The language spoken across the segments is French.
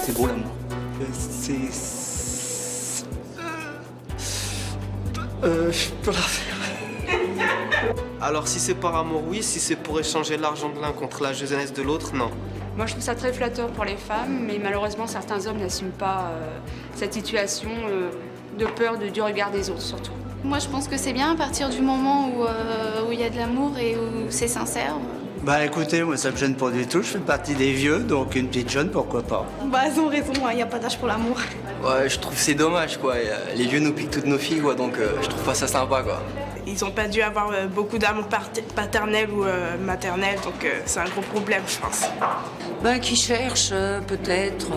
c'est beau l'amour. Je peux la faire. Alors si c'est par amour, oui. Si c'est pour échanger l'argent de l'un contre la jeunesse de l'autre, non. Moi, je trouve ça très flatteur pour les femmes, mais malheureusement, certains hommes n'assument pas cette situation de peur du regard des autres, surtout. Moi, je pense que c'est bien à partir du moment où il y a de l'amour et où c'est sincère. Bah écoutez, moi ça me gêne pas du tout, je fais partie des vieux, donc une petite jeune, pourquoi pas. Bah elles ont raison, il n'y a pas d'âge pour l'amour. Ouais, je trouve que c'est dommage, quoi. Les vieux nous piquent toutes nos filles, quoi, donc je trouve pas ça sympa, quoi. Ils ont pas dû avoir beaucoup d'amour paternel ou maternel, donc c'est un gros problème, je pense. Ben, qui cherchent peut-être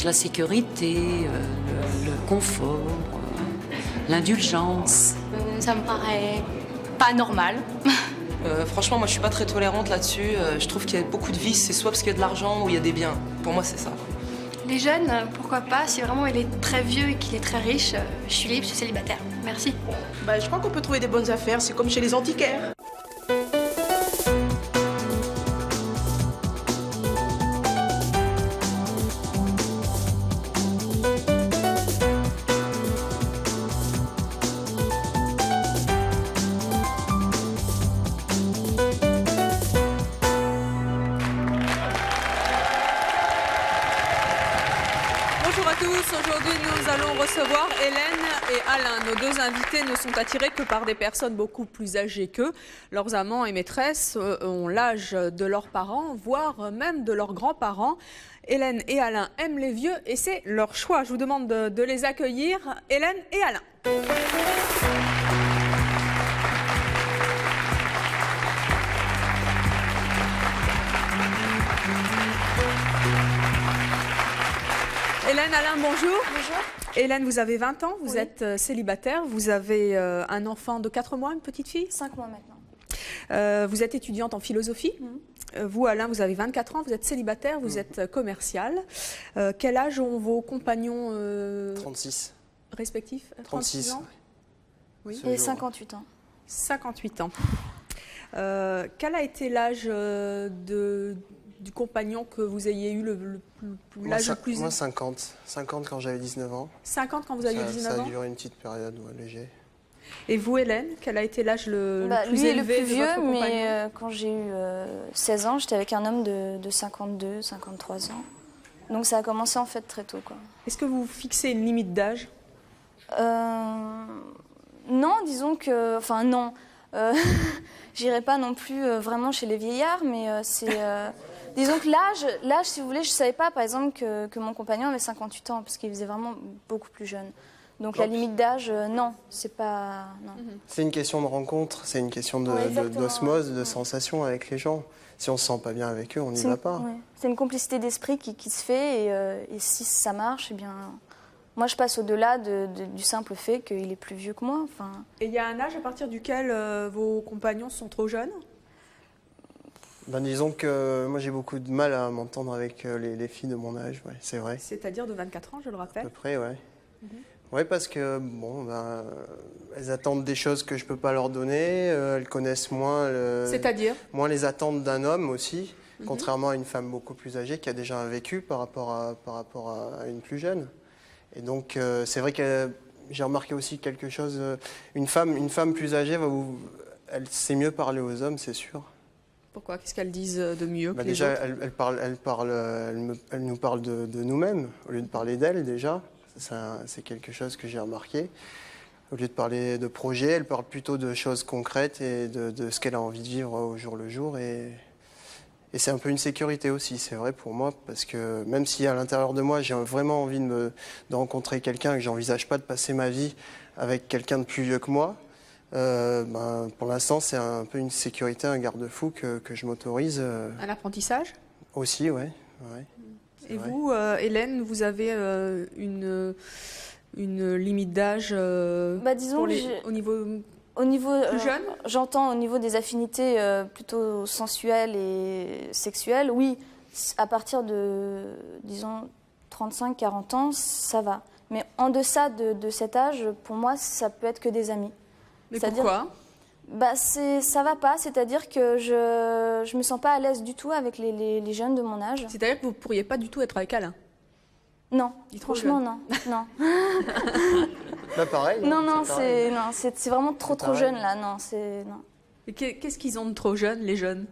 la sécurité, le confort, l'indulgence. Ça me paraît pas normal. Franchement, moi je suis pas très tolérante là-dessus. Je trouve qu'il y a beaucoup de vices, c'est soit parce qu'il y a de l'argent ou il y a des biens. Pour moi, c'est ça. Les jeunes, pourquoi pas, si vraiment il est très vieux et qu'il est très riche, je suis libre, je suis célibataire. Merci. Bah je crois qu'on peut trouver des bonnes affaires, c'est comme chez les antiquaires. Bonjour à tous, aujourd'hui nous allons recevoir Hélène et Alain. Nos deux invités ne sont attirés que par des personnes beaucoup plus âgées qu'eux. Leurs amants et maîtresses ont l'âge de leurs parents, voire même de leurs grands-parents. Hélène et Alain aiment les vieux et c'est leur choix. Je vous demande de les accueillir, Hélène et Alain. Hélène, Alain, bonjour. Bonjour. Hélène, vous avez 20 ans, vous Oui. êtes célibataire, vous avez un enfant de 4 mois, une petite fille. 5 mois maintenant. Vous êtes étudiante en philosophie. Vous, Alain, vous avez 24 ans, vous êtes célibataire, vous êtes commercial. Quel âge ont vos compagnons 36. respectifs 36. ans Oui. Ce Et jour. 58 ans. 58 ans. Quel a été l'âge du compagnon que vous ayez eu l'âge le plus... Moi, 50. 50 quand j'avais 19 ans. 50 quand vous aviez 19 Ça ans. a duré une petite période, ouais, léger. Et vous, Hélène, quel a été l'âge le plus lui est le élevé plus de vieux, votre compagnon? mais quand j'ai eu 16 ans, j'étais avec un homme de 52, 53 ans. Donc ça a commencé en fait très tôt, quoi. Est-ce que vous fixez une limite d'âge? Non, disons que... Enfin, non. J'irai pas non plus vraiment chez les vieillards, mais c'est... disons que l'âge, si vous voulez, je savais pas, par exemple, que mon compagnon avait 58 ans, parce qu'il faisait vraiment beaucoup plus jeune. Donc la limite d'âge, non, c'est pas... Non. C'est une question de rencontre, c'est une question Ouais, exactement. d'osmose, de sensation avec les gens. Si on se sent pas bien avec eux, on n'y va pas. Ouais. C'est une complicité d'esprit qui se fait, et si ça marche, eh bien... Moi, je passe au-delà du simple fait qu'il est plus vieux que moi. Enfin... Et il y a un âge à partir duquel vos compagnons sont trop jeunes? Ben, disons que moi j'ai beaucoup de mal à m'entendre avec les filles de mon âge, ouais, c'est vrai. C'est-à-dire de 24 ans, je le À rappelle. peu près, ouais. Ouais, parce que bon, ben, elles attendent des choses que je peux pas leur donner, elles connaissent C'est-à-dire? moins les attentes d'un homme aussi, contrairement à une femme beaucoup plus âgée qui a déjà un vécu par rapport à une plus jeune. Et donc c'est vrai que j'ai remarqué aussi quelque chose, une femme plus âgée, elle sait mieux parler aux hommes, c'est sûr. Pourquoi? Qu'est-ce qu'elles disent de mieux que les Déjà, autres? elle nous parle de nous-mêmes, au lieu de parler d'elle déjà. C'est quelque chose que j'ai remarqué. Au lieu de parler de projets, elle parle plutôt de choses concrètes et de ce qu'elle a envie de vivre au jour le jour. Et c'est un peu une sécurité aussi, c'est vrai pour moi, parce que même si à l'intérieur de moi, j'ai vraiment envie de rencontrer quelqu'un et que j'envisage pas de passer ma vie avec quelqu'un de plus vieux que moi, pour l'instant, c'est un peu une sécurité, un garde-fou que je m'autorise. Un apprentissage? Aussi, ouais. Et vous, Hélène, vous avez une limite d'âge disons pour que au niveau au niveau, plus jeune? J'entends au niveau des affinités plutôt sensuelles et sexuelles, oui, à partir de, disons, 35-40 ans, ça va. Mais en deçà de cet âge, pour moi, ça peut être que des amis. Mais C'est-à-dire- pourquoi? Bah, ça va pas, c'est-à-dire que je me sens pas à l'aise du tout avec les jeunes de mon âge. C'est-à-dire que vous ne pourriez pas du tout être avec Alain? Non, Il est trop franchement, jeune. non. Là, pareil. Non, non, pareil. c'est vraiment trop pareil. jeune là, non. Et qu'est-ce qu'ils ont de trop jeune, les jeunes?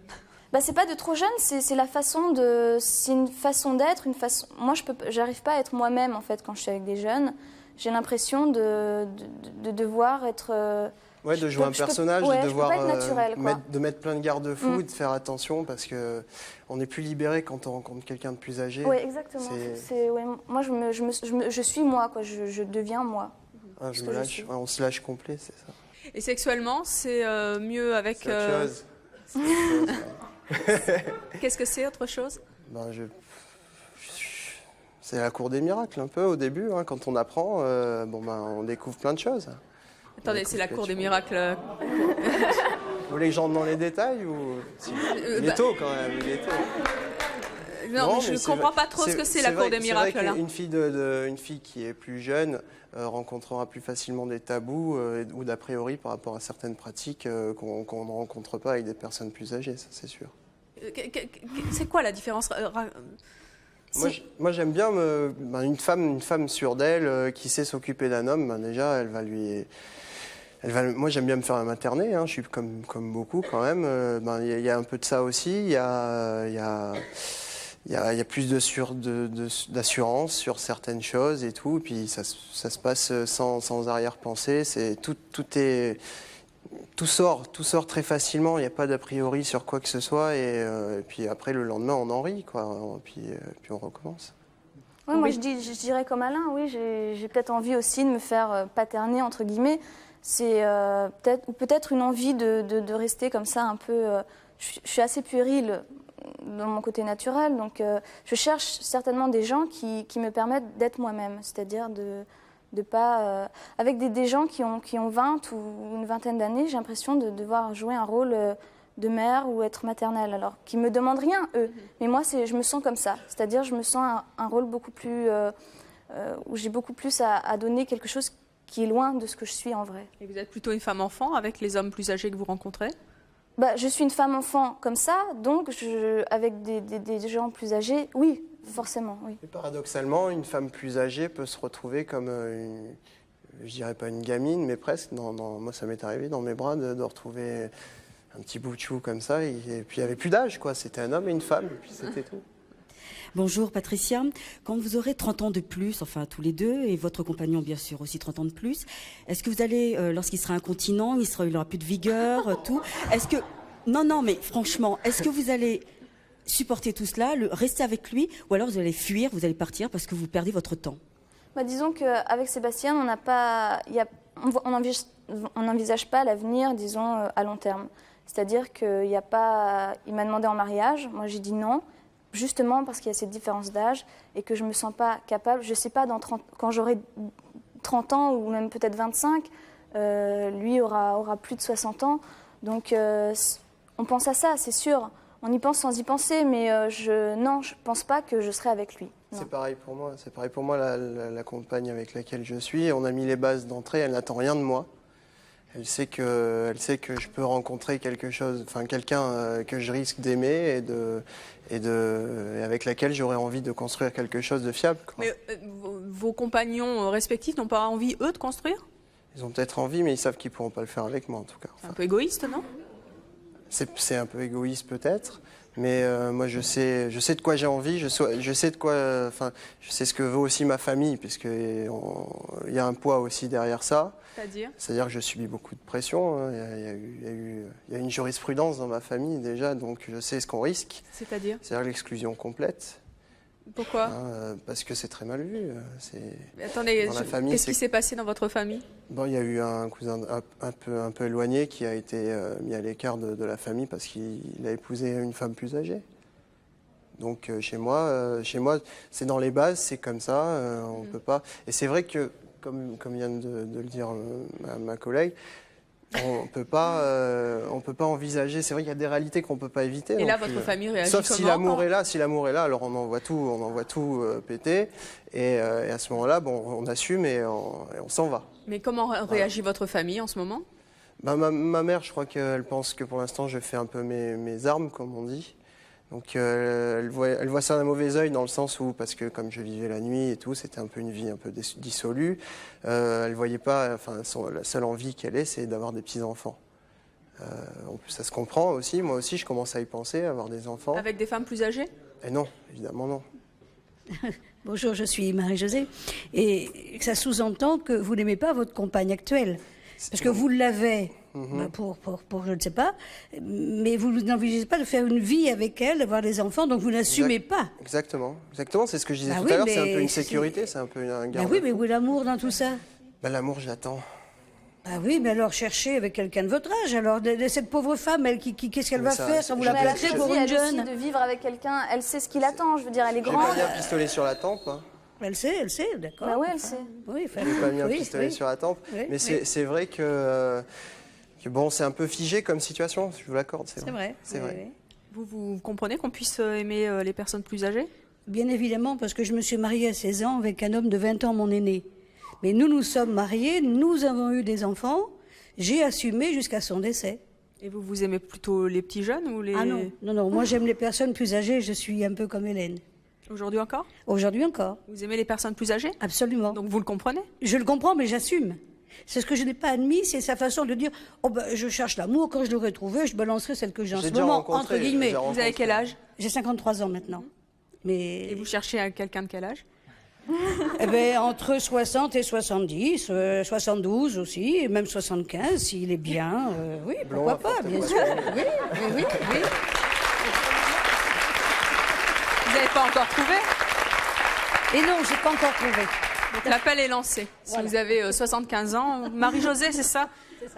Bah, c'est pas de trop jeune, c'est la façon c'est une façon d'être, une façon. Moi, j'arrive pas à être moi-même en fait quand je suis avec des jeunes. J'ai l'impression de devoir être. Ouais, de jouer un personnage, ouais, de je devoir peux pas être naturelle, quoi. mettre plein de garde-fous, de faire attention parce que on est plus libéré quand on rencontre quelqu'un de plus âgé. Oui, exactement. Ouais, moi, je suis moi, quoi. Je deviens moi. Ah, je me lâche. Ouais, on se lâche complet, c'est ça. Et sexuellement, c'est mieux avec... C'est autre chose. C'est autre chose, ouais. Qu'est-ce que c'est, autre chose? Ben, c'est la cour des miracles un peu au début, hein, quand on apprend, on découvre plein de choses. Attendez, c'est la cour des miracles. Vous voulez que j'entre dans les détails ou... Il est tôt quand même, il est tôt. Non, mais je ne comprends pas trop ce que c'est la cour des miracles. C'est vrai là. qu'une fille qui est plus jeune rencontrera plus facilement des tabous ou d'a priori par rapport à certaines pratiques qu'on ne rencontre pas avec des personnes plus âgées, ça c'est sûr. C'est quoi la différence? Moi j'aime bien une femme sûre d'elle qui sait s'occuper d'un homme, déjà elle va lui... moi j'aime bien me faire materner, je suis comme beaucoup quand même. Il y a un peu de ça aussi, il y a plus d'assurance sur certaines choses et tout, et puis ça se passe sans arrière-pensée. Tout sort très facilement, il n'y a pas d'a priori sur quoi que ce soit, et puis après le lendemain on en rit, quoi, puis on recommence. Oui, moi je dirais comme Alain, oui, j'ai peut-être envie aussi de me faire paterner, entre guillemets. C'est peut-être une envie de rester comme ça un peu... je suis assez puérile dans mon côté naturel, donc je cherche certainement des gens qui me permettent d'être moi-même, c'est-à-dire de pas... avec des gens qui ont 20 ou une vingtaine d'années, j'ai l'impression de devoir jouer un rôle de mère ou être maternelle, alors qu'ils ne me demandent rien, eux. Mais moi, je me sens comme ça, c'est-à-dire je me sens un rôle beaucoup plus... où j'ai beaucoup plus à donner quelque chose qui est loin de ce que je suis en vrai. Et vous êtes plutôt une femme enfant avec les hommes plus âgés que vous rencontrez? Je suis une femme enfant comme ça, donc avec des gens plus âgés, oui, forcément, oui. Et paradoxalement, une femme plus âgée peut se retrouver comme, je dirais pas une gamine, mais presque. Moi, ça m'est arrivé dans mes bras de retrouver un petit bout de chou comme ça, et puis il n'y avait plus d'âge, quoi. C'était un homme et une femme, et puis c'était tout. Bonjour Patricia, quand vous aurez 30 ans de plus, enfin tous les deux, et votre compagnon bien sûr aussi 30 ans de plus, est-ce que vous allez, lorsqu'il sera incontinent, il aura plus de vigueur, tout, est-ce que, non mais franchement, est-ce que vous allez supporter tout cela, rester avec lui, ou alors vous allez fuir, vous allez partir parce que vous perdez votre temps? Disons qu'avec Sébastien, on n'envisage pas l'avenir, disons, à long terme. C'est-à-dire qu'il m'a demandé en mariage, moi j'ai dit non, justement parce qu'il y a cette différence d'âge et que je ne me sens pas capable. Je ne sais pas, quand j'aurai 30 ans ou même peut-être 25, lui aura plus de 60 ans. Donc on pense à ça, c'est sûr. On y pense sans y penser, mais je ne pense pas que je serai avec lui. Non. C'est pareil pour moi, la compagne avec laquelle je suis. On a mis les bases d'entrée, elle n'attend rien de moi. Elle sait que je peux rencontrer quelqu'un que je risque d'aimer et avec laquelle j'aurais envie de construire quelque chose de fiable, quoi. Mais vos compagnons respectifs n'ont pas envie, eux, de construire? Ils ont peut-être envie, mais ils savent qu'ils ne pourront pas le faire avec moi, en tout cas. C'est un peu égoïste, non? C'est un peu égoïste, peut-être. Mais moi, je sais de quoi j'ai envie, je sais ce que veut aussi ma famille, puisqu'il y a un poids aussi derrière ça. C'est-à-dire que je subis beaucoup de pression. Hein. Il y a une jurisprudence dans ma famille déjà, donc je sais ce qu'on risque. C'est-à-dire l'exclusion complète. Pourquoi? Parce que c'est très mal vu. Mais attendez, qu'est-ce qui s'est passé dans votre famille? Il y a eu un cousin un peu éloigné qui a été mis à l'écart de la famille parce qu'il a épousé une femme plus âgée. Donc chez moi, c'est dans les bases, c'est comme ça, on peut pas. Et c'est vrai que, comme vient de le dire ma collègue, on peut pas envisager. C'est vrai qu'il y a des réalités qu'on peut pas éviter. Et là, votre famille réagit sauf comment? si l'amour est là. Si l'amour est là, alors on envoie tout péter. Et à ce moment-là, on assume et on s'en va. Mais comment réagit votre famille en ce moment? Ma mère, je crois qu'elle pense que pour l'instant, je fais un peu mes armes, comme on dit. Donc elle voit ça d'un mauvais œil dans le sens où, parce que comme je vivais la nuit et tout, c'était un peu une vie un peu dissolue. Elle voyait pas, enfin la seule envie qu'elle ait, c'est d'avoir des petits-enfants. Ça se comprend aussi, moi aussi je commence à y penser, à avoir des enfants. Avec des femmes plus âgées? Et non, évidemment non. Bonjour, je suis Marie-Josée. Et ça sous-entend que vous n'aimez pas votre compagne actuelle. Parce que vous l'avez pour je ne sais pas, mais vous n'envisagez pas de faire une vie avec elle, d'avoir des enfants, donc vous n'assumez pas. Exactement, c'est ce que je disais tout à l'heure, c'est un peu une sécurité, c'est un peu un garde. Oui, mais où est l'amour dans tout ça? L'amour, j'attends. Ah oui, mais alors cherchez avec quelqu'un de votre âge. Alors, cette pauvre femme, elle, qu'est-ce qu'elle va faire sans vous la placer pour une jeune? Elle aussi de vivre avec quelqu'un, elle sait ce qui l'attend, je veux dire, elle est grande. J'ai pas mis un pistolet sur la tempe. Hein. Elle sait, d'accord. Bah oui, elle sait. Oui, j'ai pas mis un pistolet sur la tempe. Mais c'est vrai que bon, c'est un peu figé comme situation, je vous l'accorde. C'est vrai. C'est vrai. Vous comprenez qu'on puisse aimer les personnes plus âgées? Bien évidemment, parce que je me suis mariée à 16 ans avec un homme de 20 ans, mon aîné. Mais nous sommes mariés, nous avons eu des enfants, j'ai assumé jusqu'à son décès. Et vous aimez plutôt les petits jeunes ou les... Ah non, moi j'aime les personnes plus âgées, je suis un peu comme Hélène. Aujourd'hui encore? Aujourd'hui encore. Vous aimez les personnes plus âgées? Absolument. Donc vous le comprenez? Je le comprends, mais j'assume. C'est ce que je n'ai pas admis, c'est sa façon de dire « Oh je cherche l'amour, quand je l'aurai trouvé, je balancerai celle que j'ai en ce moment, entre guillemets. » Vous avez quel âge? J'ai 53 ans maintenant. Mais... Et vous cherchez quelqu'un de quel âge? Entre 60 et 70, 72 aussi, et même 75, s'il est bien. Oui, pourquoi pas, bien sûr. Oui. Vous n'avez pas encore trouvé? Et non, je n'ai pas encore trouvé. L'appel est lancé. Si vous avez 75 ans, Marie-Josée, c'est ça,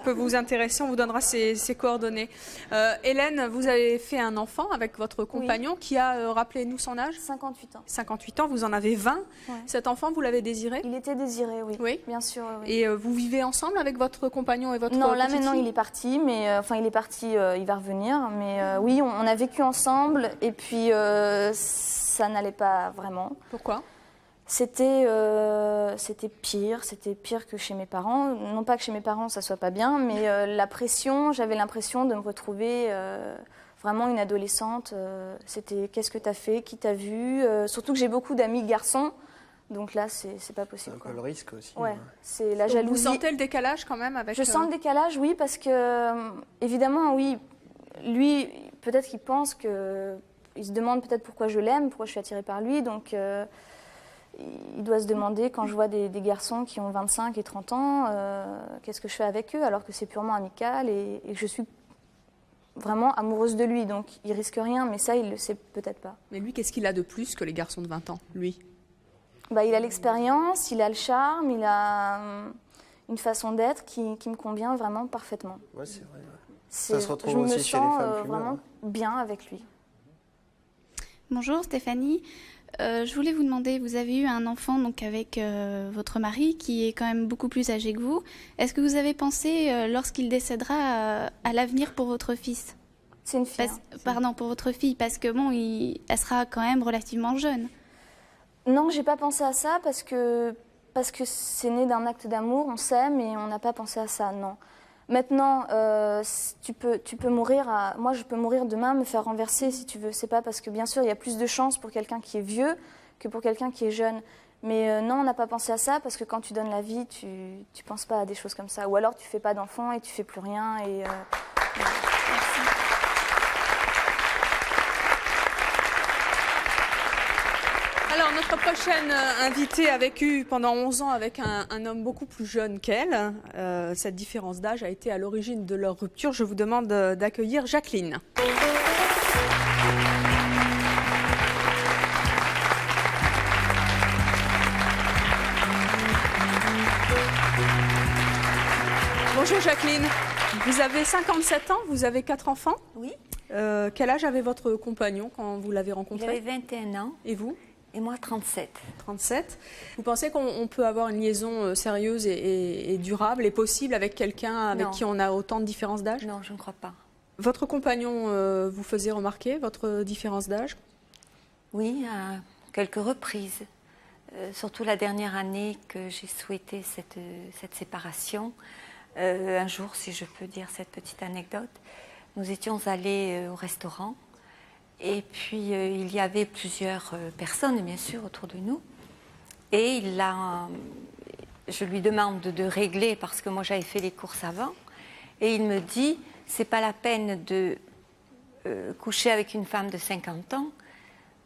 peut vous intéresser, on vous donnera ses coordonnées. Hélène, vous avez fait un enfant avec votre compagnon qui a, rappelez-nous son âge? 58 ans. 58 ans, vous en avez 20. Ouais. Cet enfant, vous l'avez désiré? Il était désiré, oui. Oui, bien sûr. Oui. Et vous vivez ensemble avec votre compagnon et votre Non, là maintenant fille? il est parti, mais il est parti, il va revenir. Mais oui, on a vécu ensemble et puis ça n'allait pas vraiment. Pourquoi? C'était pire que chez mes parents. Non pas que chez mes parents ça soit pas bien, mais la pression, j'avais l'impression de me retrouver vraiment une adolescente. C'était qu'est-ce que t'as fait, qui t'a vu. Surtout que j'ai beaucoup d'amis garçons, donc là c'est pas possible. C'est un peu le risque aussi. Ouais, c'est la jalousie. Vous sentez le décalage quand même avec? Je sens le décalage, oui, parce que évidemment, oui, lui peut-être qu'il pense que, il se demande peut-être pourquoi je l'aime, pourquoi je suis attirée par lui, donc. Il doit se demander, quand je vois des garçons qui ont 25 et 30 ans, qu'est-ce que je fais avec eux, alors que c'est purement amical et que je suis vraiment amoureuse de lui. Donc il risque rien, mais ça, il le sait peut-être pas. Mais lui, qu'est-ce qu'il a de plus que les garçons de 20 ans, lui? Il a l'expérience, il a le charme, il a une façon d'être qui me convient vraiment parfaitement. Ouais, c'est vrai. Ça se retrouve aussi chez les femmes. Je me sens vraiment bien avec lui. Bonjour Stéphanie. Je voulais vous demander, vous avez eu un enfant donc avec votre mari qui est quand même beaucoup plus âgé que vous. Est-ce que vous avez pensé, lorsqu'il décédera, à l'avenir pour votre fils? C'est une fille. Pardon, pour votre fille, parce que bon, elle sera quand même relativement jeune. Non, j'ai pas pensé à ça parce que c'est né d'un acte d'amour, on s'aime et on n'a pas pensé à ça, non. Maintenant, tu peux mourir. Moi, je peux mourir demain, me faire renverser si tu veux. C'est pas parce que, bien sûr, il y a plus de chances pour quelqu'un qui est vieux que pour quelqu'un qui est jeune. Mais non, on n'a pas pensé à ça parce que quand tu donnes la vie, tu penses pas à des choses comme ça. Ou alors, tu fais pas d'enfant et tu fais plus rien. Et merci. Alors, notre prochaine invitée a vécu pendant 11 ans avec un homme beaucoup plus jeune qu'elle. Cette différence d'âge a été à l'origine de leur rupture. Je vous demande d'accueillir Jacqueline. Bonjour Jacqueline. Vous avez 57 ans, vous avez 4 enfants? Oui. Quel âge avait votre compagnon quand vous l'avez rencontré? J'avais 21 ans. Et vous? Et moi, 37. 37. Vous pensez qu'on peut avoir une liaison sérieuse et durable et possible avec quelqu'un avec qui on a autant de différence d'âge? Non, je ne crois pas. Votre compagnon vous faisait remarquer votre différence d'âge? Oui, à quelques reprises. Surtout la dernière année que j'ai souhaité cette séparation. Un jour, si je peux dire cette petite anecdote, nous étions allés au restaurant et puis il y avait plusieurs personnes, bien sûr, autour de nous. Et je lui demande de régler parce que moi j'avais fait les courses avant. Et il me dit, c'est pas la peine de coucher avec une femme de 50 ans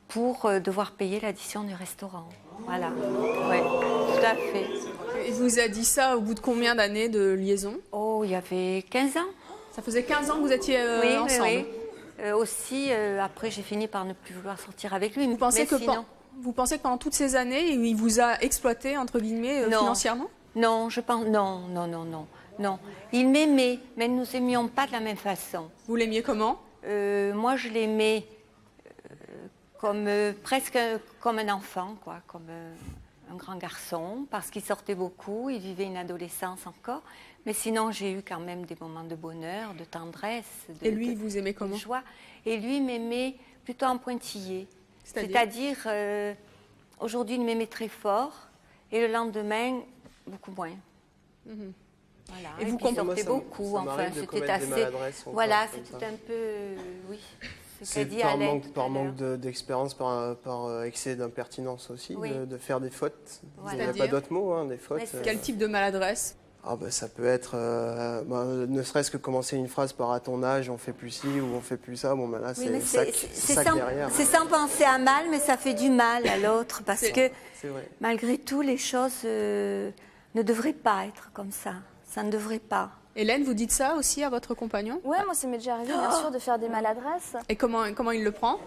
pour devoir payer l'addition du restaurant. Voilà, oui, tout à fait. Il vous a dit ça au bout de combien d'années de liaison? Oh, il y avait 15 ans. Ça faisait 15 ans que vous étiez oui, ensemble. Oui. Aussi, après, j'ai fini par ne plus vouloir sortir avec lui. Vous pensez que pendant toutes ces années, il vous a exploité, entre guillemets, financièrement? Non, je pense... Non. Il m'aimait, mais nous n'aimions pas de la même façon. Vous l'aimiez comment? Moi, je l'aimais presque comme un enfant, quoi, comme un grand garçon, parce qu'il sortait beaucoup, il vivait une adolescence encore. Mais sinon, j'ai eu quand même des moments de bonheur, de tendresse. Et lui, il vous aimait comment? De joie. Et lui, il m'aimait plutôt en pointillé. C'est-à-dire, aujourd'hui, il m'aimait très fort, et le lendemain, beaucoup moins. Voilà. Et vous sortez beaucoup, enfin, c'était assez... Voilà, c'était un peu... Oui. C'est par manque d'expérience, par excès d'impertinence aussi, oui. de faire des fautes. Il n'y a pas d'autre mot, hein, des fautes. Quel type de maladresse? Ça peut être, ne serait-ce que commencer une phrase par « à ton âge, on fait plus ci » ou « on fait plus ça ». Bon, ben là, oui, c'est ça derrière. C'est sans penser à mal, mais ça fait du mal à l'autre, parce que malgré tout, les choses ne devraient pas être comme ça. Ça ne devrait pas. Hélène, vous dites ça aussi à votre compagnon? Ouais, moi, ça m'est déjà arrivé, bien sûr, de faire des maladresses. Et comment il le prend?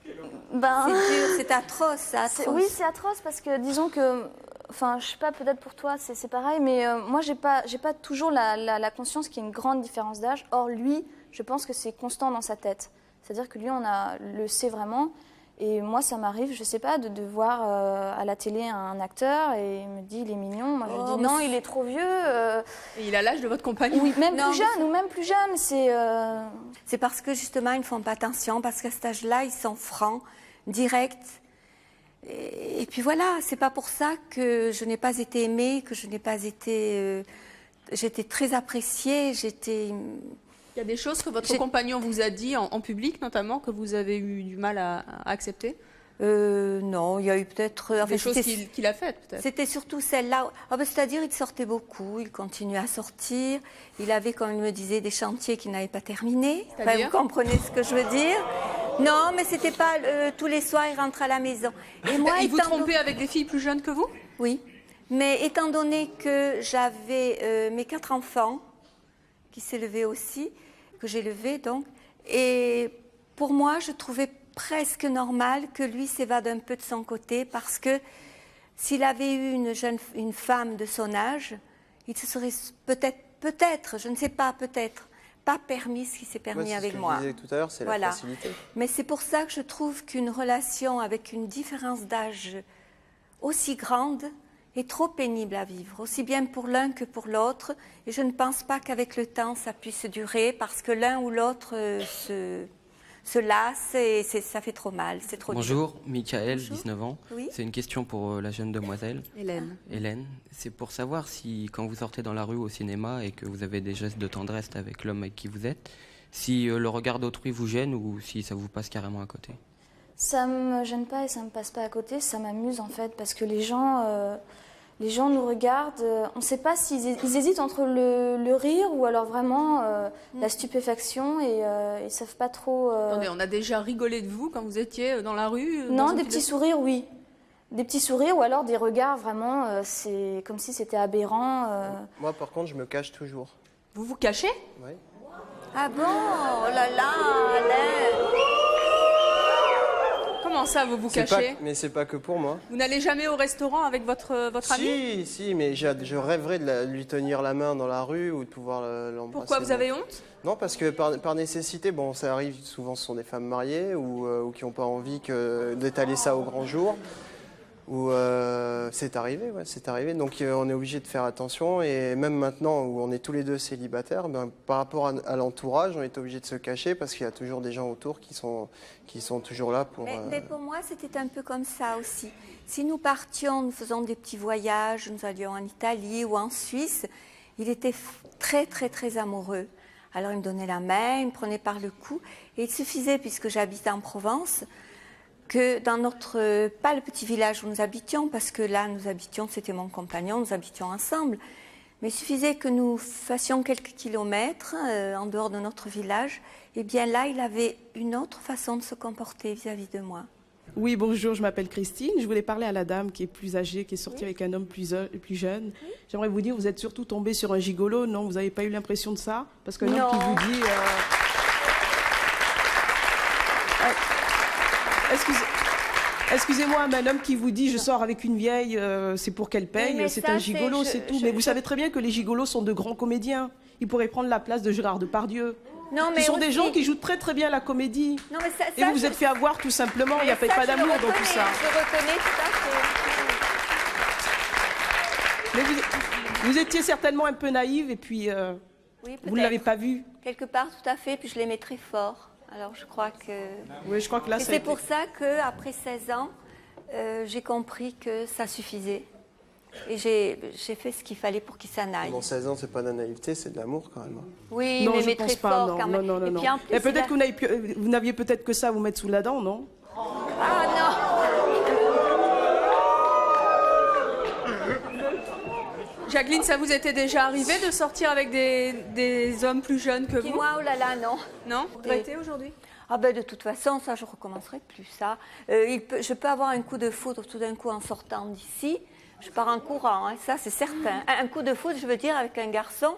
C'est dur, c'est atroce, Oui, c'est atroce parce que, disons que, enfin, je sais pas, peut-être pour toi, c'est pareil, mais moi, j'ai pas toujours la conscience qu'il y a une grande différence d'âge. Or, lui, je pense que c'est constant dans sa tête. C'est-à-dire que lui, le sait vraiment. Et moi, ça m'arrive, je sais pas, de voir à la télé un acteur et il me dit il est mignon. Moi, je dis non, il est trop vieux. Et il a l'âge de votre compagnon? Oui, même plus jeune. C'est parce que justement, ils ne font pas attention, parce qu'à cet âge-là, ils sont francs, directs. Et puis voilà, c'est pas pour ça que je n'ai pas été aimée, que je n'ai pas été... j'étais très appréciée, Il y a des choses que votre compagnon vous a dit en public, notamment, que vous avez eu du mal à accepter? Non, il y a eu peut-être... Des choses qu'il a faites, peut-être? C'était surtout celle-là. C'est-à-dire, il sortait beaucoup, il continuait à sortir. Il avait, comme il me disait, des chantiers qu'il n'avait pas terminés. Enfin, vous comprenez ce que je veux dire? Non, mais c'était pas... tous les soirs, il rentrait à la maison. Et moi, il vous trompait avec des filles plus jeunes que vous? Oui. Mais étant donné que j'avais mes 4 enfants, qui s'élevaient aussi, que j'ai levé donc, et pour moi, je trouvais presque normal que lui s'évade un peu de son côté, parce que s'il avait eu une femme de son âge, il se serait peut-être, je ne sais pas, peut-être, pas permis ce qui s'est permis avec moi. Ce que je disais tout à l'heure, c'est la facilité. Mais c'est pour ça que je trouve qu'une relation avec une différence d'âge aussi grande est trop pénible à vivre, aussi bien pour l'un que pour l'autre. Et je ne pense pas qu'avec le temps, ça puisse durer, parce que l'un ou l'autre se lasse et ça fait trop mal. C'est trop Bonjour, dur. Michael, 19 ans. Oui. C'est une question pour la jeune demoiselle. Hélène. C'est pour savoir si, quand vous sortez dans la rue au cinéma et que vous avez des gestes de tendresse avec l'homme avec qui vous êtes, si le regard d'autrui vous gêne ou si ça vous passe carrément à côté? Ça me gêne pas et ça me passe pas à côté, ça m'amuse en fait, parce que les gens nous regardent, on ne sait pas s'ils hésitent entre le rire ou alors vraiment la stupéfaction et ils savent pas trop... Attendez, on a déjà rigolé de vous quand vous étiez dans la rue? Non, des petits sourires, oui. Des petits sourires ou alors des regards vraiment, c'est comme si c'était aberrant. Moi par contre, je me cache toujours. Vous vous cachez? Oui. Ah bon? Oh là là, Alain! Comment ça, vous vous cachez? Mais c'est pas que pour moi. Vous n'allez jamais au restaurant avec votre ami? Si, mais je rêverais de lui tenir la main dans la rue ou de pouvoir l'embrasser. Pourquoi, vous avez honte? Non, parce que par nécessité, bon, ça arrive souvent, ce sont des femmes mariées ou qui n'ont pas envie d'étaler ça au grand jour. Ou c'est arrivé. Donc on est obligé de faire attention, et même maintenant où on est tous les deux célibataires, par rapport à l'entourage, on est obligé de se cacher parce qu'il y a toujours des gens autour qui sont toujours là pour... Mais pour moi, c'était un peu comme ça aussi. Si nous partions, nous faisons des petits voyages, nous allions en Italie ou en Suisse, Il était très, très, très amoureux. Alors il me donnait la main, il me prenait par le cou. Et il suffisait, puisque j'habitais en Provence, que dans notre, pas le petit village où nous habitions, parce que là nous habitions, c'était mon compagnon, nous habitions ensemble, mais il suffisait que nous fassions quelques kilomètres en dehors de notre village, et bien là il avait une autre façon de se comporter vis-à-vis de moi. Oui, bonjour, je m'appelle Christine. Je voulais parler à la dame qui est plus âgée, qui est sortie avec un homme plus jeune. J'aimerais vous dire, vous êtes surtout tombée sur un gigolo, non? Vous n'avez pas eu l'impression de ça? Parce qu'un homme qui vous dit... Excusez-moi, mais un homme qui vous dit je sors avec une vieille, c'est pour qu'elle paye, Oui, c'est un gigolo, c'est tout. Mais vous savez très bien que les gigolos sont de grands comédiens. Ils pourraient prendre la place de Gérard Depardieu. Non, mais Ce sont aussi... des gens qui jouent très très bien la comédie. Non, mais ça, et vous vous êtes fait avoir tout simplement, il n'y a peut-être pas d'amour dans tout ça. Je reconnais tout à fait. Mais vous étiez certainement un peu naïve et puis Oui, vous ne l'avez pas vu. Quelque part, tout à fait, puis je l'aimais très fort. Alors je crois que... Oui, je crois que là, c'est pour ça qu'après 16 ans, j'ai compris que ça suffisait. Et j'ai fait ce qu'il fallait pour qu'il s'en aille. Pendant 16 ans, c'est pas de la naïveté, c'est de l'amour quand même. Oui, non, mais je pense très pas, fort non, quand même. non, non, Et non. puis en plus, Et peut-être que vous n'aviez peut-être que ça à vous mettre sous la dent, non? Ah non! Jacqueline, ça vous était déjà arrivé de sortir avec des hommes plus jeunes que vous? Moi, oh là là, non. Non? Vous regrettez aujourd'hui? Ah ben de toute façon, ça, je ne recommencerai plus ça. Je peux avoir un coup de foudre tout d'un coup en sortant d'ici. Je pars en courant, hein, ça c'est certain. Un coup de foudre, je veux dire, avec un garçon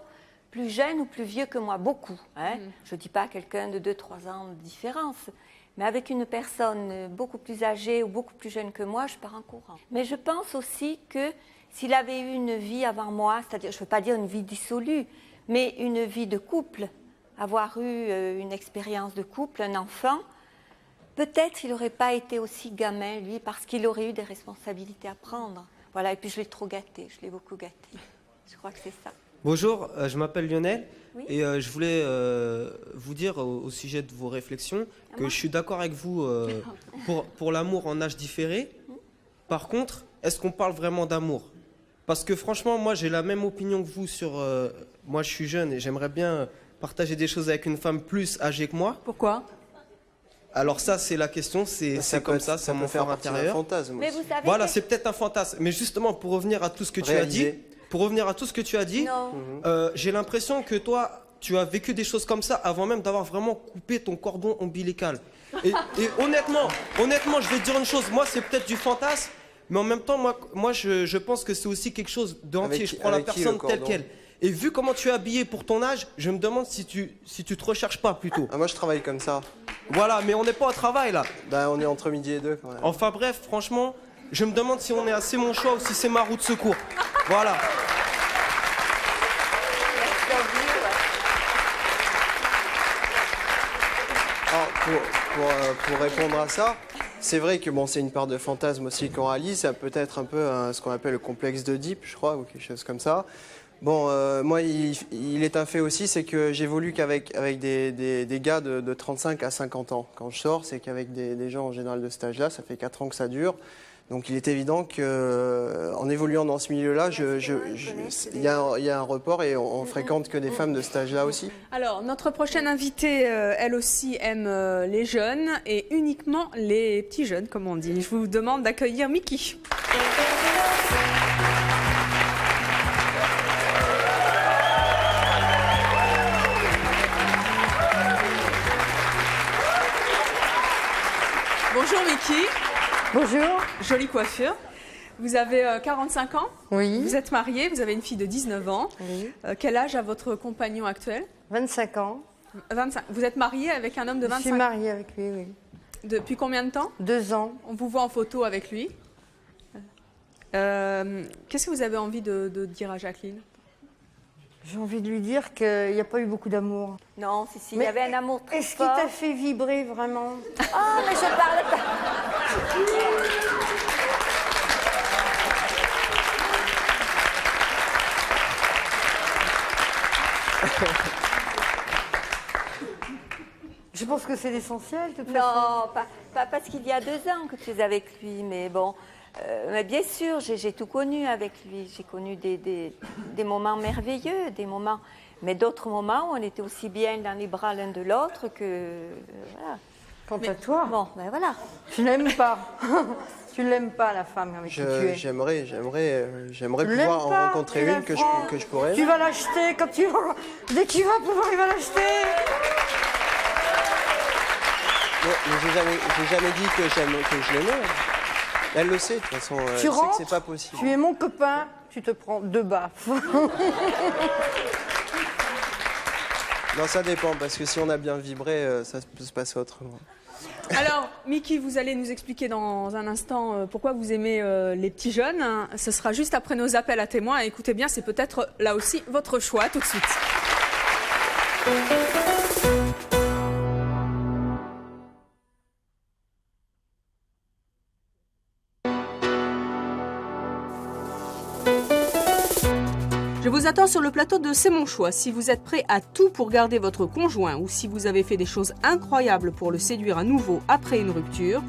plus jeune ou plus vieux que moi, beaucoup. Hein. Je ne dis pas quelqu'un de 2-3 ans de différence. Mais avec une personne beaucoup plus âgée ou beaucoup plus jeune que moi, je pars en courant. Mais je pense aussi que s'il avait eu une vie avant moi, c'est-à-dire, je ne veux pas dire une vie dissolue, mais une vie de couple, avoir eu une expérience de couple, un enfant, peut-être il n'aurait pas été aussi gamin, lui, parce qu'il aurait eu des responsabilités à prendre. Voilà, et puis je l'ai trop gâté, je l'ai beaucoup gâté. Je crois que c'est ça. Bonjour, je m'appelle Lionel. Oui. Et je voulais vous dire au sujet de vos réflexions que je suis d'accord avec vous pour l'amour en âge différé. Par contre, est-ce qu'on parle vraiment d'amour? Parce que franchement, moi j'ai la même opinion que vous sur... moi je suis jeune et j'aimerais bien partager des choses avec une femme plus âgée que moi. Pourquoi? Alors ça c'est la question, c'est comme ça, c'est mon fort intérieur. Fantasme Mais vous savez Voilà, que- c'est peut-être un fantasme. Mais justement, pour revenir à tout ce que tu as dit... Pour revenir à tout ce que tu as dit, j'ai l'impression que toi, tu as vécu des choses comme ça avant même d'avoir vraiment coupé ton cordon ombilical. Et honnêtement, je vais te dire une chose. Moi, c'est peut-être du fantasme, mais en même temps, moi je pense que c'est aussi quelque chose d'entier. Je prends la personne telle qu'elle. Et vu comment tu es habillé pour ton âge, je me demande si tu te recherches pas plutôt. Ah, moi, je travaille comme ça. Voilà, mais on n'est pas au travail là. Ben, on est entre midi et 2 quand même. Enfin bref, franchement, je me demande si on est assez mon choix ou si c'est ma roue de secours. Voilà. Alors, pour répondre à ça, c'est vrai que bon, c'est une part de fantasme aussi qu'on réalise. Ça peut être un peu ce qu'on appelle le complexe d'Oedipe, je crois, ou quelque chose comme ça. Bon, moi, il est un fait aussi, c'est que j'évolue qu'avec des gars de 35 à 50 ans. Quand je sors, c'est qu'avec des gens en général de cet âge-là, ça fait 4 ans que ça dure. Donc il est évident qu'en évoluant dans ce milieu-là, il y a un report et on fréquente que des femmes de cet âge-là aussi. Alors, notre prochaine invitée, elle aussi aime les jeunes et uniquement les petits jeunes, comme on dit. Je vous demande d'accueillir Mickey. Bonjour Mickey. Bonjour. Jolie coiffure. Vous avez 45 ans. Oui. Vous êtes mariée, vous avez une fille de 19 ans. Oui. Quel âge a votre compagnon actuel? 25 ans. 25. Vous êtes mariée avec un homme de 25 ans? Je suis mariée avec lui, oui. Depuis combien de temps? 2 ans. On vous voit en photo avec lui. Qu'est-ce que vous avez envie de dire à Jacqueline? J'ai envie de lui dire qu'il n'y a pas eu beaucoup d'amour. Non, si, il y avait un amour très Est-ce fort. qu'il t'a fait vibrer vraiment? Ah, mais je parle pas. Je pense que c'est l'essentiel, de toute Non, pas parce qu'il y a 2 ans que tu es avec lui, mais bon, Mais bien sûr, j'ai tout connu avec lui. J'ai connu des moments merveilleux, des moments, mais d'autres moments où on était aussi bien dans les bras l'un de l'autre que... Voilà. Quant à toi, bon, ben voilà. Tu l'aimes pas. Tu l'aimes pas, la femme avec qui tu es. J'aimerais pouvoir en rencontrer une que je pourrais. Tu vas l'acheter quand tu vas... Dès qu'il va pouvoir, il va l'acheter. Mais j'ai jamais dit que je l'aimais. Elle le sait, de toute façon. Elle sait que c'est pas possible. Tu es mon copain, tu te prends 2 baffes. Non, ça dépend, parce que si on a bien vibré, ça peut se passer autrement. Alors, Mickey, vous allez nous expliquer dans un instant pourquoi vous aimez les petits jeunes. Ce sera juste après nos appels à témoins. Et écoutez bien, c'est peut-être là aussi votre choix. Tout de suite. Je vous attends sur le plateau de C'est mon choix. Si vous êtes prêt à tout pour garder votre conjoint ou si vous avez fait des choses incroyables pour le séduire à nouveau après une rupture,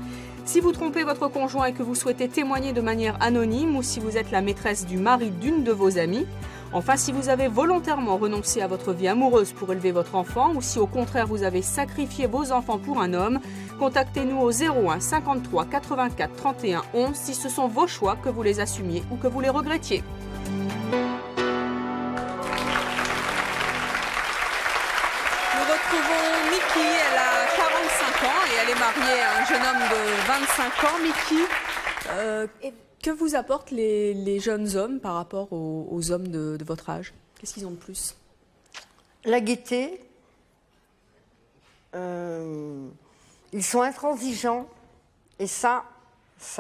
si vous trompez votre conjoint et que vous souhaitez témoigner de manière anonyme ou si vous êtes la maîtresse du mari d'une de vos amies, enfin si vous avez volontairement renoncé à votre vie amoureuse pour élever votre enfant ou si au contraire vous avez sacrifié vos enfants pour un homme, contactez-nous au 01 53 84 31 11 si ce sont vos choix, que vous les assumiez ou que vous les regrettiez. Elle a 45 ans et elle est mariée à un jeune homme de 25 ans. Mickey, que vous apportent les jeunes hommes par rapport aux hommes de votre âge? Qu'est-ce qu'ils ont de plus? La gaieté. Ils sont intransigeants. Et ça